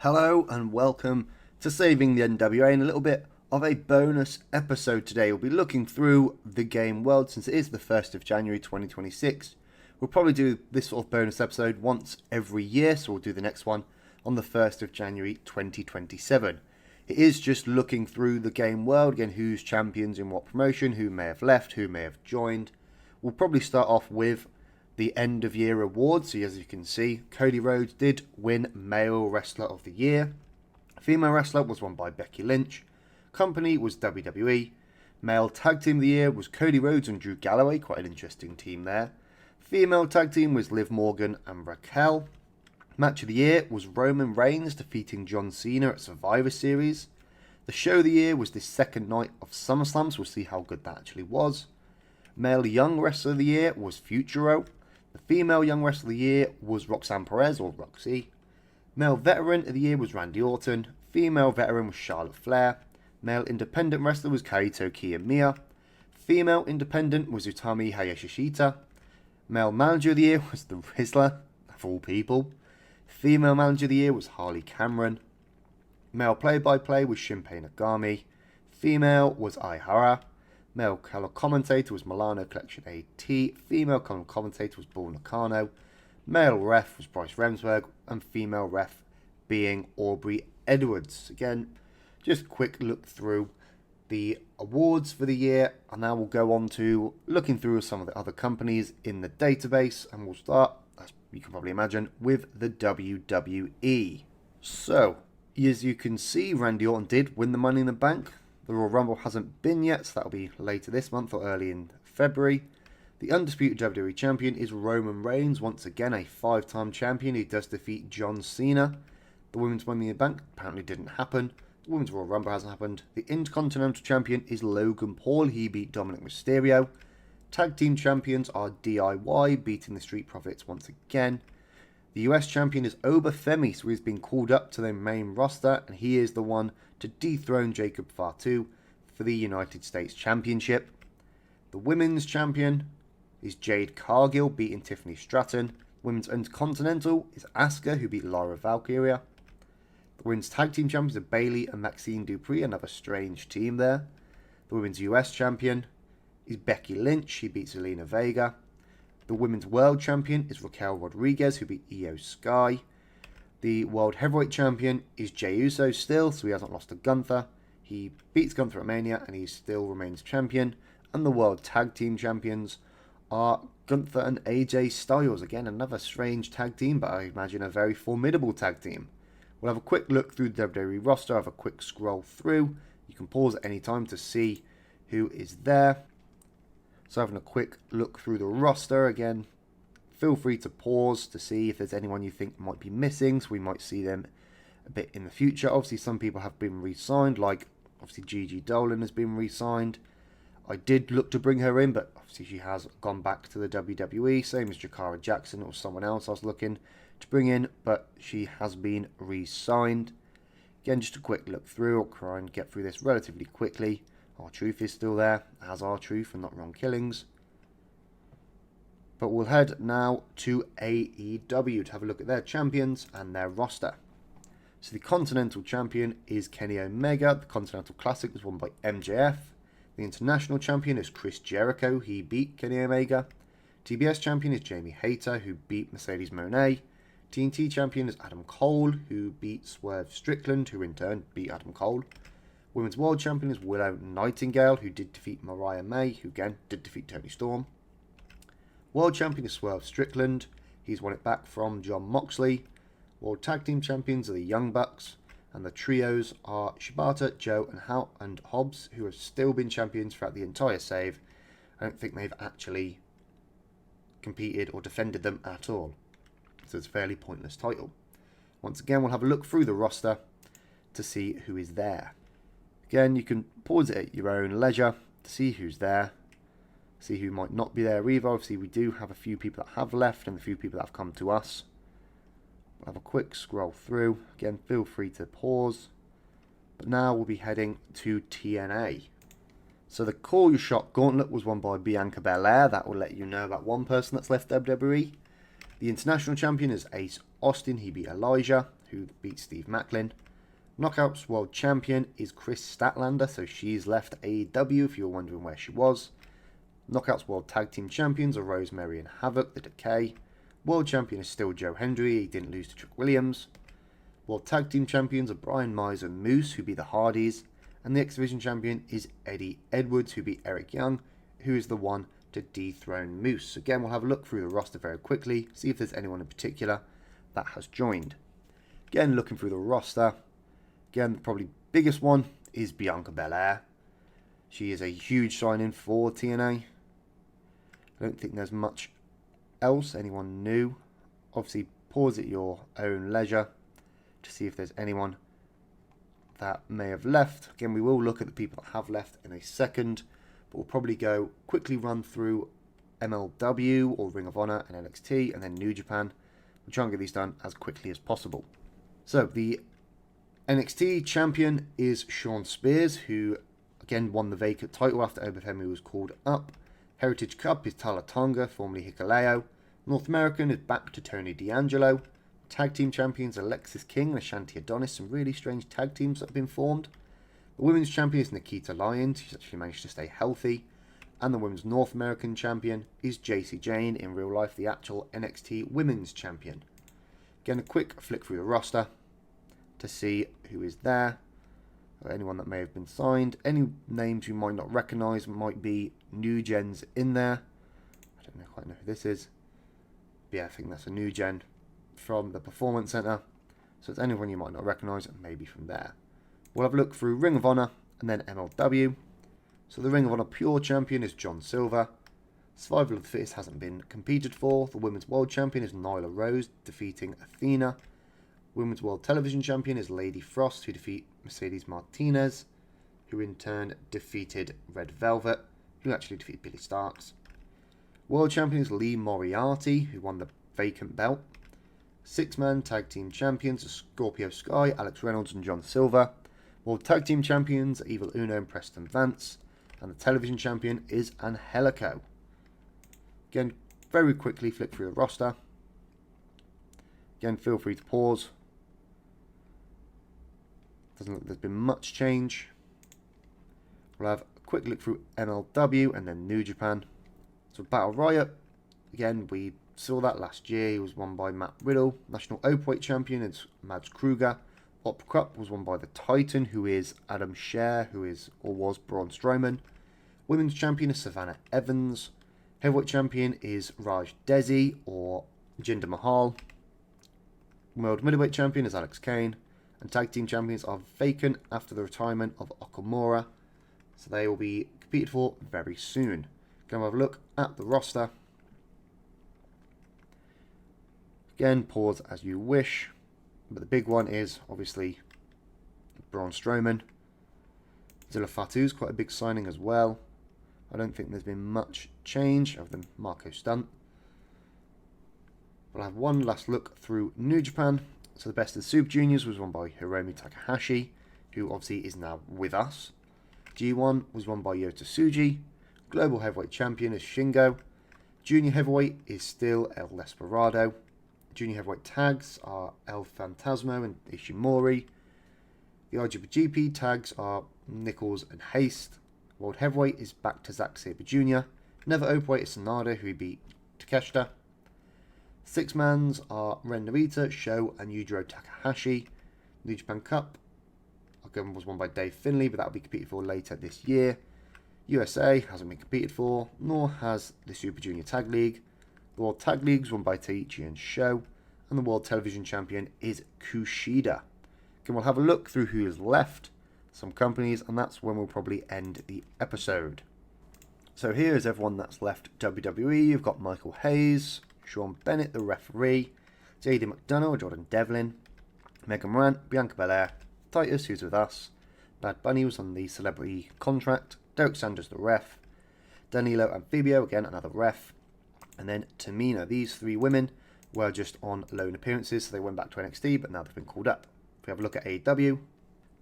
Hello and welcome to Saving the NWA, and a little bit of a bonus episode today. We'll be looking through the game world since it is the 1st of January 2026. We'll probably do this sort of bonus episode once every year, so we'll do the next one on the 1st of January 2027. It is just looking through the game world, again, who's champions in what promotion, who may have left, who may have joined. We'll probably start off with the end of year awards. So as you can see, Cody Rhodes did win Male Wrestler of the Year. Female Wrestler was won by Becky Lynch. Company was WWE. Male Tag Team of the Year was Cody Rhodes and Drew Galloway. Quite an interesting team there. Female Tag Team was Liv Morgan and Raquel. Match of the Year was Roman Reigns defeating John Cena at Survivor Series. The Show of the Year was the second night of SummerSlam, so we'll see how good that actually was. Male Young Wrestler of the Year was Futuro. The Female Young Wrestler of the Year was Roxanne Perez, or Roxy. Male Veteran of the Year was Randy Orton. Female Veteran was Charlotte Flair. Male Independent Wrestler was Kaito Kiyomiya. Female Independent was Utami Hayashishita. Male Manager of the Year was The Rizzler, of all people. Female Manager of the Year was Harley Cameron. Male Play-by-Play was Shinpei Nagami. Female was Aihara. Male color commentator was Milano Collection AT. Female color commentator was Paul Nakano. Male ref was Bryce Remsburg. And female ref being Aubrey Edwards. Again, just a quick look through the awards for the year. And now we'll go on to looking through some of the other companies in the database. And we'll start, as you can probably imagine, with the WWE. So, as you can see, Randy Orton did win the Money in the Bank. The Royal Rumble hasn't been yet, so that'll be later this month or early in February. The undisputed WWE Champion is Roman Reigns, once again a 5-time champion who does defeat John Cena. The Women's Money in the Bank apparently didn't happen. The Women's Royal Rumble hasn't happened. The Intercontinental Champion is Logan Paul, he beat Dominic Mysterio. Tag Team Champions are DIY, beating the Street Profits once again. The US Champion is Oba Femi, so he's been called up to the main roster, and he is the one to dethrone Jacob Fatu for the United States Championship. The Women's Champion is Jade Cargill, beating Tiffany Stratton. Women's Intercontinental is Asuka, who beat Lara Valkyria. The Women's Tag Team Champions are Bayley and Maxine Dupree, another strange team there. The Women's US Champion is Becky Lynch, she beats Zelina Vega. The Women's World Champion is Raquel Rodriguez, who beat Io Sky. The World Heavyweight Champion is Jey Uso still, so he hasn't lost to Gunther. He beats Gunther at Mania, and he still remains champion. And the World Tag Team Champions are Gunther and AJ Styles. Again, another strange tag team, but I imagine a very formidable tag team. We'll have a quick look through the WWE roster, have a quick scroll through. You can pause at any time to see who is there. So having a quick look through the roster again, feel free to pause to see if there's anyone you think might be missing, so we might see them a bit in the future. Obviously some people have been re-signed, like obviously Gigi Dolan has been re-signed. I did look to bring her in, but obviously she has gone back to the WWE, same as Jakara Jackson or someone else I was looking to bring in, but she has been re-signed. Again, just a quick look through, I'll try and get through this relatively quickly. R-Truth is still there, as R-Truth and Not Wrong Killings. But we'll head now to AEW to have a look at their champions and their roster. So the Continental Champion is Kenny Omega. The Continental Classic was won by MJF. The International Champion is Chris Jericho. He beat Kenny Omega. TBS Champion is Jamie Hayter, who beat Mercedes Moné. TNT Champion is Adam Cole, who beat Swerve Strickland, who in turn beat Adam Cole. Women's World Champion is Willow Nightingale, who did defeat Mariah May, who again did defeat Toni Storm. World Champion is Swerve Strickland. He's won it back from Jon Moxley. World Tag Team Champions are the Young Bucks. And the trios are Shibata, Joe, and Hobbs, who have still been champions throughout the entire save. I don't think they've actually competed or defended them at all. So it's a fairly pointless title. Once again, we'll have a look through the roster to see who is there. Again, you can pause it at your own leisure to see who's there, see who might not be there either. Obviously, we do have a few people that have left and a few people that have come to us. We'll have a quick scroll through. Again, feel free to pause. But now we'll be heading to TNA. So the Call Your Shot Gauntlet was won by Bianca Belair. That will let you know about one person that's left WWE. The International Champion is Ace Austin. He beat Elijah, who beat Steve Macklin. Knockouts World Champion is Chris Statlander, so she's left AEW if you're wondering where she was. Knockouts World Tag Team Champions are Rosemary and Havoc, the Decay. World Champion is still Joe Hendry, he didn't lose to Trick Williams. World Tag Team Champions are Brian Mizer and Moose, who beat the Hardys. And the X Division Champion is Eddie Edwards, who beat Eric Young, who is the one to dethrone Moose. Again, we'll have a look through the roster very quickly, see if there's anyone in particular that has joined. Again, looking through the roster. Again, the probably biggest one is Bianca Belair. She is a huge sign-in for TNA. I don't think there's much else, anyone new. Obviously, pause at your own leisure to see if there's anyone that may have left. Again, we will look at the people that have left in a second, but we'll probably quickly run through MLW or Ring of Honor and NXT and then New Japan. We'll try and get these done as quickly as possible. So the NXT champion is Shawn Spears, who again won the vacant title after Obafemi was called up. Heritage Cup is Tala Tonga, formerly Hikuleo. North American is back to Tony D'Angelo. Tag team champions Alexis King and Ashanti Adonis, some really strange tag teams that have been formed. The women's champion is Nikita Lyons, who's actually managed to stay healthy. And the women's North American champion is JC Jane, in real life the actual NXT women's champion. Again, a quick flick through the roster to see who is there, or anyone that may have been signed. Any names you might not recognise might be new gens in there. I don't quite know who this is. But yeah, I think that's a new gen from the Performance Center. So it's anyone you might not recognise, and maybe from there. We'll have a look through Ring of Honor and then MLW. So the Ring of Honor Pure Champion is John Silver. Survival of the Fittest hasn't been competed for. The Women's World Champion is Nyla Rose, defeating Athena. Women's World Television Champion is Lady Frost, who defeat Mercedes Martinez, who in turn defeated Red Velvet, who actually defeated Billy Starks. World Champion is Lee Moriarty, who won the vacant belt. Six-man Tag Team Champions are Scorpio Sky, Alex Reynolds and John Silver. World Tag Team Champions are Evil Uno and Preston Vance. And the Television Champion is Angelico. Again, very quickly flick through the roster. Again, feel free to pause. Doesn't look like there's been much change. We'll have a quick look through MLW and then New Japan. So Battle Riot, again, we saw that last year. He was won by Matt Riddle. National Openweight Champion is Mads Kruger. Op Cup was won by the Titan, who is Adam Scherr, who is or was Braun Strowman. Women's Champion is Savannah Evans. Heavyweight Champion is Raj Desi or Jinder Mahal. World Middleweight Champion is Alex Kane. And Tag Team Champions are vacant after the retirement of Okamura. So they will be competed for very soon. Going to have a look at the roster. Again, pause as you wish. But the big one is obviously Braun Strowman. Zilla Fatu's quite a big signing as well. I don't think there's been much change other than Marco Stunt. We'll have one last look through New Japan. So the Best of the Super Juniors was won by Hiromu Takahashi, who obviously is now with us. G1 was won by Yota Tsuji. Global Heavyweight Champion is Shingo. Junior Heavyweight is still El Desperado. Junior Heavyweight Tags are El Phantasmo and Ishimori. The IWGP Tags are Nichols and Haste. World Heavyweight is back to Zack Sabre Jr. Never Openweight is Sanada, who beat Takeshita. Six-mans are Ren Narita, Sho, and Yujiro Takahashi. New Japan Cup again was won by Dave Finlay, but that will be competed for later this year. USA hasn't been competed for, nor has the Super Junior Tag League. The World Tag League is won by Taichi and Sho, and the World Television Champion is Kushida. Again, we'll have a look through who is left, some companies, and that's when we'll probably end the episode. So here is everyone that's left WWE. You've got Michael Hayes, Sean Bennett, the referee, JD McDonough, Jordan Devlin, Megan Morant, Bianca Belair, Titus, who's with us, Bad Bunny was on the celebrity contract, Derek Sanders, the ref, Danilo and Fabio, again another ref, and then Tamina. These three women were just on loan appearances, so they went back to NXT, but now they've been called up. If we have a look at AEW,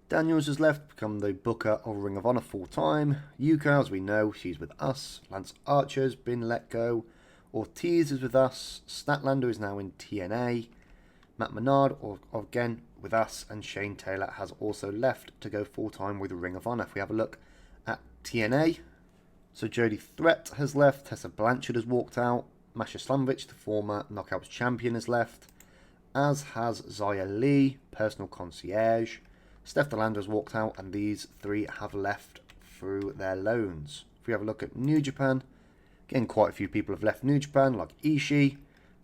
Daniels has left, become the booker of Ring of Honor full-time. Yuka, as we know, she's with us. Lance Archer's been let go. Ortiz is with us. Statlander is now in TNA. Matt Menard, again with us, and Shane Taylor has also left to go full-time with Ring of Honor. If we have a look at TNA, so Jody Threat has left, Tessa Blanchard has walked out, Masha Slamovich, the former Knockouts champion, has left, as has Zaya Lee, personal concierge. Steph DeLanda has walked out, and these three have left through their loans. If we have a look at New Japan, again, quite a few people have left New Japan, like Ishii.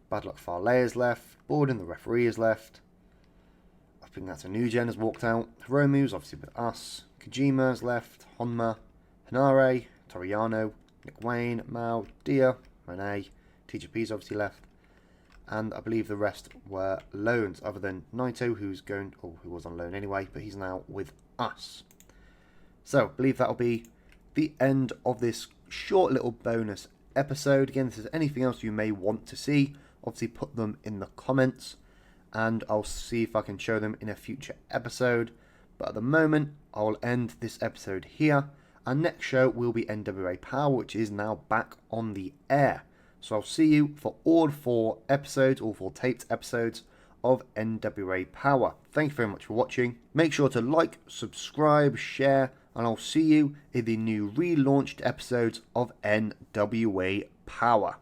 Bad Luck Fale has left. Borden, the referee, has left. I think that's a New Gen, has walked out. Hiromu's obviously with us. Kojima has left. Honma, Hanare, Toriano, Nick Wayne, Mao, Dia, Renee. TGP's obviously left. And I believe the rest were loans, other than Naito, who was on loan anyway, but he's now with us. So, I believe that'll be the end of this short little bonus episode. Again, if there's anything else you may want to see, obviously put them in the comments, and I'll see if I can show them in a future episode. But at the moment, I'll end this episode here. Our next show will be NWA Power, which is now back on the air. So I'll see you for all 4 episodes, all 4 taped episodes of NWA Power. Thank you very much for watching. Make sure to like, subscribe, share, and I'll see you in the new relaunched episodes of NWA Power.